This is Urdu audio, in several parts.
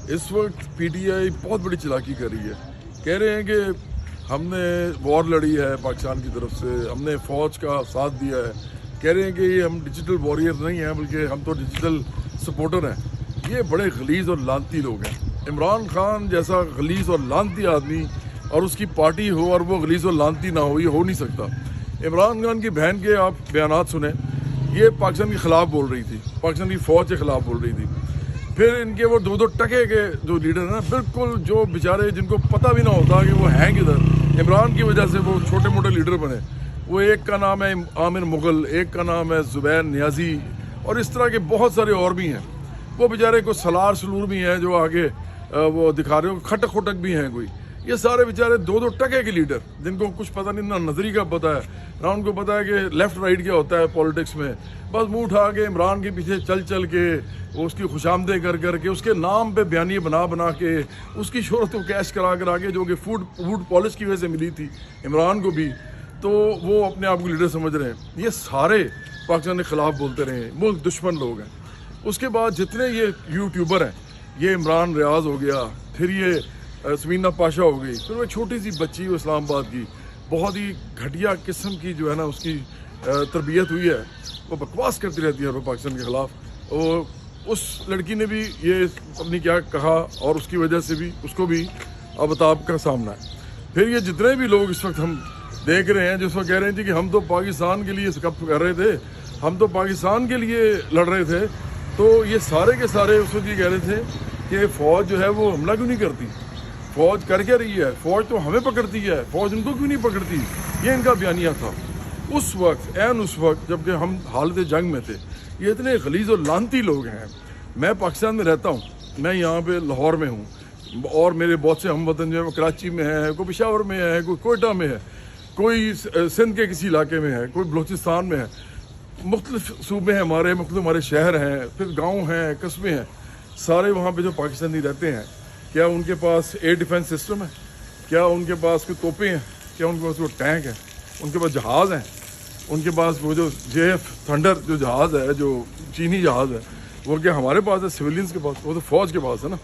اس وقت پی ٹی آئی بہت بڑی چلاکی کر رہی ہے. کہہ رہے ہیں کہ ہم نے وار لڑی ہے پاکستان کی طرف سے, ہم نے فوج کا ساتھ دیا ہے. کہہ رہے ہیں کہ یہ ہم ڈیجیٹل وارئر نہیں ہیں بلکہ ہم تو ڈیجیٹل سپورٹر ہیں. یہ بڑے غلیظ اور لانتی لوگ ہیں. عمران خان جیسا غلیظ اور لانتی آدمی اور اس کی پارٹی ہو اور وہ غلیظ اور لانتی نہ ہو, یہ ہو نہیں سکتا. عمران خان کی بہن کے آپ بیانات سنیں, یہ پاکستان کے خلاف بول رہی تھی, پاکستان کی فوج کے خلاف بول رہی تھی. پھر ان کے وہ دو ٹکے کے جو لیڈر ہیں نا, بالکل جو بیچارے جن کو پتہ بھی نہ ہوتا کہ وہ ہیں کدھر, عمران کی وجہ سے وہ چھوٹے موٹے لیڈر بنے. وہ ایک کا نام ہے عامر مغل, ایک کا نام ہے زبیر نیازی, اور اس طرح کے بہت سارے اور بھی ہیں. وہ بیچارے کو سلار سلور بھی ہیں جو آگے وہ دکھا رہے ہو, کھٹک کھٹک بھی ہیں کوئی. یہ سارے بیچارے دو ٹکے کے لیڈر جن کو کچھ پتہ نہیں, نہ نظری کا پتہ ہے نہ ان کو پتہ ہے کہ لیفٹ رائٹ کیا ہوتا ہے پالیٹکس میں. بس منہ اٹھا کے عمران کے پیچھے چل کے اس کی خوشامدیں کر کے اس کے نام پہ بیانیے بنا کے اس کی شہرت کو کیش کرا کے جو کہ فوڈ پالش کی وجہ سے ملی تھی عمران کو بھی, تو وہ اپنے آپ کو لیڈر سمجھ رہے ہیں. یہ سارے پاکستان کے خلاف بولتے رہے ہیں, ملک دشمن لوگ ہیں. اس کے بعد جتنے یہ یوٹیوبر ہیں, یہ عمران ریاض ہو گیا, پھر یہ سمینہ پاشا ہو گئی, پھر وہ چھوٹی سی بچی اسلام آباد کی, بہت ہی گھٹیا قسم کی جو ہے نا اس کی تربیت ہوئی ہے, وہ بکواس کرتی رہتی ہے پاکستان کے خلاف. اور اس لڑکی نے بھی یہ اپنی کیا کہا اور اس کی وجہ سے بھی اس کو بھی ابتاب کا سامنا ہے. پھر یہ جتنے بھی لوگ اس وقت ہم دیکھ رہے ہیں جس وقت کہہ رہے تھے کہ ہم تو پاکستان کے لیے کب کر رہے تھے, ہم تو پاکستان کے لیے لڑ رہے تھے, تو یہ سارے کے سارے اس وقت یہ کہہ رہے تھے کہ فوج جو ہے وہ حملہ کیوں نہیں کرتی, فوج کر کے رہی ہے, فوج تو ہمیں پکڑتی ہے, فوج ان کو کیوں نہیں پکڑتی. یہ ان کا بیانیہ تھا اس وقت, اس وقت جب کہ ہم حالت جنگ میں تھے. یہ اتنے غلیظ اور لانتی لوگ ہیں. میں پاکستان میں رہتا ہوں, میں یہاں پہ لاہور میں ہوں, اور میرے بہت سے ہم وطن جو ہے وہ کراچی میں ہے, کوئی پشاور میں ہے, کوئی کوئٹہ میں ہے, کوئی سندھ کے کسی علاقے میں ہے, کوئی بلوچستان میں ہے. مختلف صوبے ہیں ہمارے, مختلف ہمارے شہر ہیں, پھر گاؤں ہیں, قصبے ہیں. سارے وہاں پہ جو پاکستانی رہتے ہیں, کیا ان کے پاس ایئر ڈیفنس سسٹم ہے, کیا ان کے پاس کوئی توپیں ہیں, کیا ان کے پاس وہ ٹینک ہیں, ان کے پاس جہاز ہیں, ان کے پاس وہ جو JF تھنڈر جو جہاز ہے, جو چینی جہاز ہے, وہ کیا ہمارے پاس ہے سویلینز کے پاس, وہ تو فوج کے پاس ہے نا.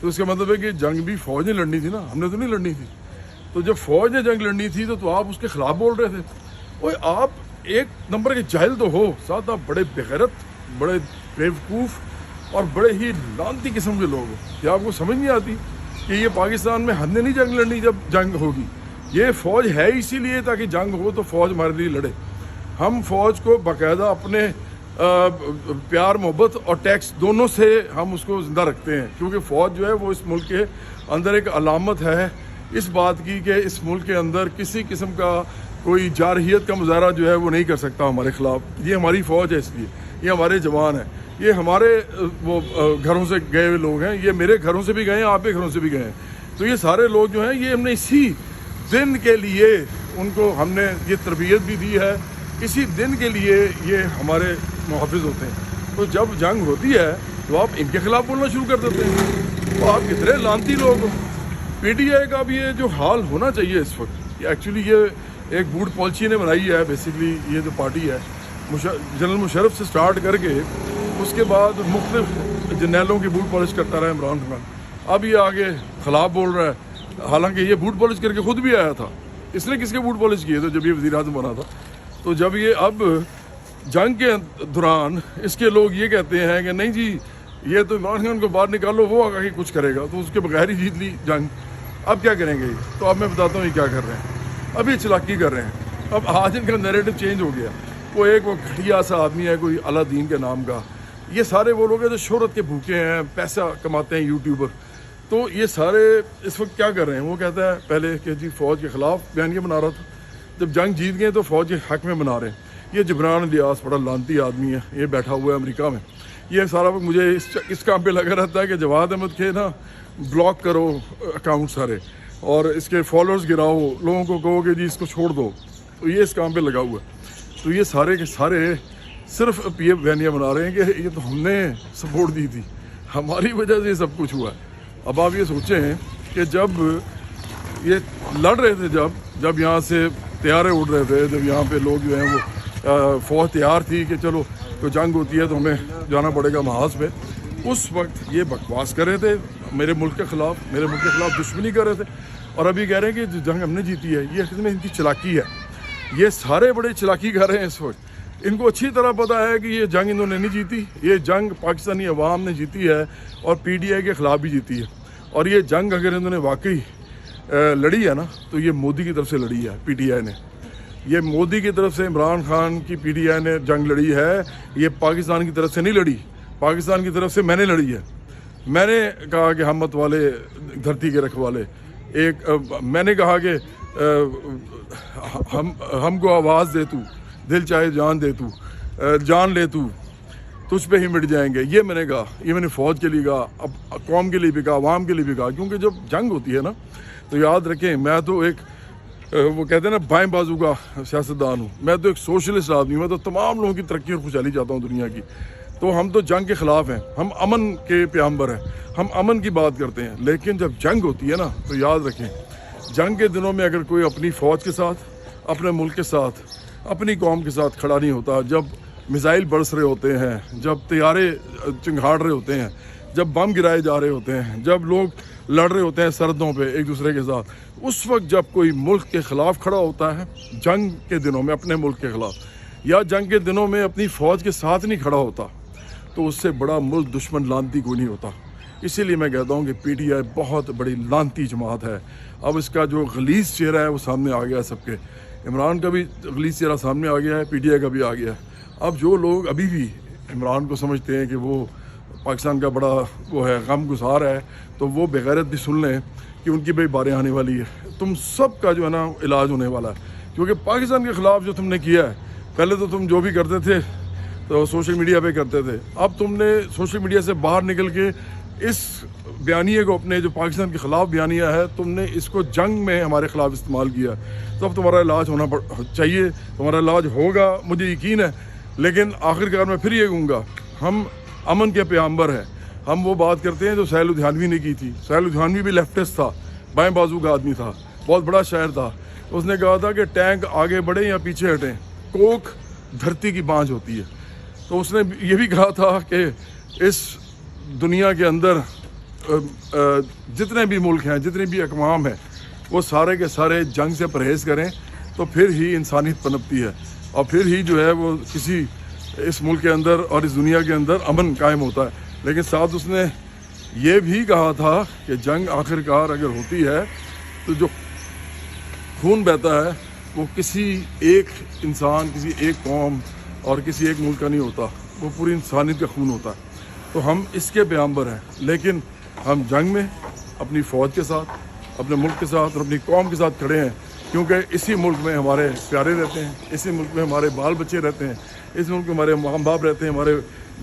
تو اس کا مطلب ہے کہ جنگ بھی فوج نے لڑنی تھی نا, ہم نے تو نہیں لڑنی تھی. تو جب فوج نے جنگ لڑنی تھی تو آپ اس کے خلاف بول رہے تھے. اوے آپ ایک نمبر کے جاہل تو ہو, ساتھ آپ بڑے بےغیرت, بڑے بیوقوف اور بڑے ہی لانتی قسم کے لوگ ہو. کیا آپ کو سمجھ نہیں آتی کہ یہ پاکستان میں ہم نے نہیں جنگ لڑنی, جب جنگ ہوگی یہ فوج ہے اسی لیے تاکہ جنگ ہو تو فوج ہمارے لیے لڑے. ہم فوج کو باقاعدہ اپنے پیار محبت اور ٹیکس دونوں سے ہم اس کو زندہ رکھتے ہیں, کیونکہ فوج جو ہے وہ اس ملک کے اندر ایک علامت ہے اس بات کی کہ اس ملک کے اندر کسی قسم کا کوئی جارحیت کا مظاہرہ جو ہے وہ نہیں کر سکتا ہمارے خلاف. یہ ہماری فوج ہے, اس لیے یہ ہمارے جوان ہیں, یہ ہمارے وہ گھروں سے گئے ہوئے لوگ ہیں, یہ میرے گھروں سے بھی گئے ہیں, آپ کے گھروں سے بھی گئے ہیں. تو یہ سارے لوگ جو ہیں یہ ہم نے اسی دن کے لیے ان کو ہم نے یہ تربیت بھی دی ہے, اسی دن کے لیے یہ ہمارے محافظ ہوتے ہیں. تو جب جنگ ہوتی ہے تو آپ ان کے خلاف بولنا شروع کر دیتے ہیں. تو آپ کتنے لانتی لوگ ہو. پی ٹی آئی کا بھی یہ جو حال ہونا چاہیے اس وقت, یہ ایکچولی یہ ایک بوٹ پالیسی نے بنائی ہے. بیسکلی یہ جو پارٹی ہے جنرل مشرف سے سٹارٹ کر کے اس کے بعد مختلف جرنیلوں کی بوٹ پالش کرتا رہا عمران خان. اب یہ آگے خلاف بول رہا ہے, حالانکہ یہ بوٹ پالش کر کے خود بھی آیا تھا. اس نے کس کے بوٹ پالش کیے تھے جب یہ وزیر اعظم بنا تھا. تو جب یہ اب جنگ کے دوران اس کے لوگ یہ کہتے ہیں کہ نہیں جی یہ تو عمران خان کو باہر نکالو, وہ آگے کچھ کرے گا, تو اس کے بغیر ہی جیت لی جنگ. اب کیا کریں گے یہ, تو اب میں بتاتا ہوں یہ کیا کر رہے ہیں. اب یہ چلاکی کر رہے ہیں. اب آج ان کا نیریٹو چینج ہو گیا. وہ گھٹیا سا آدمی ہے کوئی علا دین کے نام کا. یہ سارے وہ لوگ ہیں جو شہرت کے بھوکے ہیں, پیسہ کماتے ہیں, یوٹیوبر. تو یہ سارے اس وقت کیا کر رہے ہیں, وہ کہتا ہے پہلے کہ جی فوج کے خلاف بیانیہ بنا رہا تھا, جب جنگ جیت گئے تو فوج کے حق میں بنا رہے ہیں. یہ جبران الیاس بڑا لانتی آدمی ہے, یہ بیٹھا ہوا ہے امریکہ میں. یہ سارا وقت مجھے اس کام پہ لگا رہتا ہے کہ جواد احمد کے نا بلاک کرو اکاؤنٹ سارے, اور اس کے فالوورز گراؤ, لوگوں کو کہو کہ جی اس کو چھوڑ دو. تو یہ اس کام پہ لگا ہوا ہے. تو یہ سارے کے سارے صرف یہ بیانیہ بنا رہے ہیں کہ یہ تو ہم نے سپورٹ دی تھی, ہماری وجہ سے یہ سب کچھ ہوا ہے. اب آپ یہ سوچیں کہ جب یہ لڑ رہے تھے, جب یہاں سے طیارے اڑ رہے تھے, جب یہاں پہ لوگ جو ہیں وہ فوج تیار تھی کہ چلو تو جنگ ہوتی ہے تو ہمیں جانا پڑے گا محاذ پہ, اس وقت یہ بکواس کر رہے تھے میرے ملک کے خلاف دشمنی کر رہے تھے، اور ابھی کہہ رہے ہیں کہ جو جنگ ہم نے جیتی ہے یہ اصل میں ان کی چلاکی ہے. یہ سارے بڑے چلاکی کر رہے ہیں اس وقت. ان کو اچھی طرح پتہ ہے کہ یہ جنگ انہوں نے نہیں جیتی، یہ جنگ پاکستانی عوام نے جیتی ہے اور پی ٹی آئی کے خلاف بھی جیتی ہے. اور یہ جنگ اگر انہوں نے واقعی لڑی ہے نا تو یہ مودی کی طرف سے لڑی ہے پی ٹی آئی نے. یہ مودی کی طرف سے عمران خان کی پی ٹی آئی نے جنگ لڑی ہے، یہ پاکستان کی طرف سے نہیں لڑی. پاکستان کی طرف سے میں نے لڑی ہے. میں نے کہا کہ ہمت والے دھرتی کے رکھوالے، میں نے کہا کہ ہم کو آواز دے تو، دل چاہے جان دے تو، جان لے تو، تجھ پہ ہی مٹ جائیں گے. یہ میں نے کہا، یہ میں نے فوج کے لیے کہا، اب قوم کے لیے بھی کہا، عوام کے لیے بھی کہا. کیونکہ جب جنگ ہوتی ہے نا تو یاد رکھیں میں تو ایک وہ کہتے ہیں نا بائیں بازو کا سیاستدان ہوں. میں تو ایک سوشلسٹ آدمی ہوں. میں تو تمام لوگوں کی ترقی اور خوشحالی چاہتا ہوں دنیا کی. تو ہم تو جنگ کے خلاف ہیں، ہم امن کے پیغمبر ہیں، ہم امن کی بات کرتے ہیں. لیکن جب جنگ ہوتی ہے نا تو یاد رکھیں جنگ کے دنوں میں اگر کوئی اپنی فوج کے ساتھ، اپنے ملک کے ساتھ، اپنی قوم کے ساتھ کھڑا نہیں ہوتا، جب میزائل برس رہے ہوتے ہیں، جب طیارے چنگھاڑ رہے ہوتے ہیں، جب بم گرائے جا رہے ہوتے ہیں، جب لوگ لڑ رہے ہوتے ہیں سرحدوں پہ ایک دوسرے کے ساتھ، اس وقت جب کوئی ملک کے خلاف کھڑا ہوتا ہے جنگ کے دنوں میں اپنے ملک کے خلاف، یا جنگ کے دنوں میں اپنی فوج کے ساتھ نہیں کھڑا ہوتا، تو اس سے بڑا ملک دشمن لانتی کوئی نہیں ہوتا. اسی لیے میں کہتا ہوں کہ پی ٹی آئی بہت بڑی لانتی جماعت ہے. اب اس کا جو غلیظ چہرہ ہے وہ سامنے آ گیا ہے سب کے. عمران کا بھی غلیظ چہرہ سامنے آ گیا ہے، پی ٹی آئی کا بھی آ گیا ہے. اب جو لوگ ابھی بھی عمران کو سمجھتے ہیں کہ وہ پاکستان کا بڑا وہ ہے، غم گسار ہے، تو وہ بغیرت بھی سن لیں کہ ان کی بھی باریں آنے والی ہے. تم سب کا جو ہے نا علاج ہونے والا ہے. کیونکہ پاکستان کے خلاف جو تم نے کیا ہے، پہلے تو تم جو بھی کرتے تھے تو سوشل میڈیا پہ کرتے تھے، اب تم نے سوشل میڈیا سے باہر نکل کے اس بیانیے کو، اپنے جو پاکستان کے خلاف بیانیہ ہے، تم نے اس کو جنگ میں ہمارے خلاف استعمال کیا. تو اب تمہارا علاج ہونا چاہیے، تمہارا علاج ہوگا، مجھے یقین ہے. لیکن آخرکار میں پھر یہ کہوں گا، ہم امن کے پیغمبر ہیں. ہم وہ بات کرتے ہیں جو سہیل لدھیانوی نے کی تھی. سہیل لدھیانوی بھی لیفٹسٹ تھا، بائیں بازو کا آدمی تھا، بہت بڑا شاعر تھا. اس نے کہا تھا کہ ٹینک آگے بڑھے یا پیچھے ہٹیں، کوک دھرتی کی بانجھ ہوتی ہے. تو اس نے یہ بھی کہا تھا کہ اس دنیا کے اندر جتنے بھی ملک ہیں، جتنے بھی اقوام ہیں، وہ سارے کے سارے جنگ سے پرہیز کریں تو پھر ہی انسانیت پنپتی ہے، اور پھر ہی جو ہے وہ کسی اس ملک کے اندر اور اس دنیا کے اندر امن قائم ہوتا ہے. لیکن ساتھ اس نے یہ بھی کہا تھا کہ جنگ آخرکار اگر ہوتی ہے تو جو خون بہتا ہے وہ کسی ایک انسان، کسی ایک قوم اور کسی ایک ملک کا نہیں ہوتا، وہ پوری انسانیت کا خون ہوتا ہے. تو ہم اس کے پیغمبر ہیں. لیکن ہم جنگ میں اپنی فوج کے ساتھ، اپنے ملک کے ساتھ اور اپنی قوم کے ساتھ کھڑے ہیں، کیونکہ اسی ملک میں ہمارے پیارے رہتے ہیں، اسی ملک میں ہمارے بال بچے رہتے ہیں، اس ملک میں ہمارے ماں باپ رہتے ہیں، ہمارے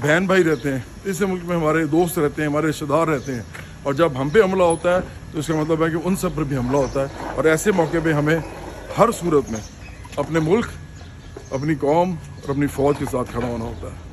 بہن بھائی رہتے ہیں، اس ملک میں ہمارے دوست رہتے ہیں، ہمارے رشتہ دار رہتے ہیں. اور جب ہم پہ حملہ ہوتا ہے تو اس کا مطلب ہے کہ ان سب پر بھی حملہ ہوتا ہے. اور ایسے موقع پہ ہمیں ہر صورت میں اپنے ملک، اپنی قوم اور اپنی فوج کے ساتھ کھڑا ہونا ہوتا ہے.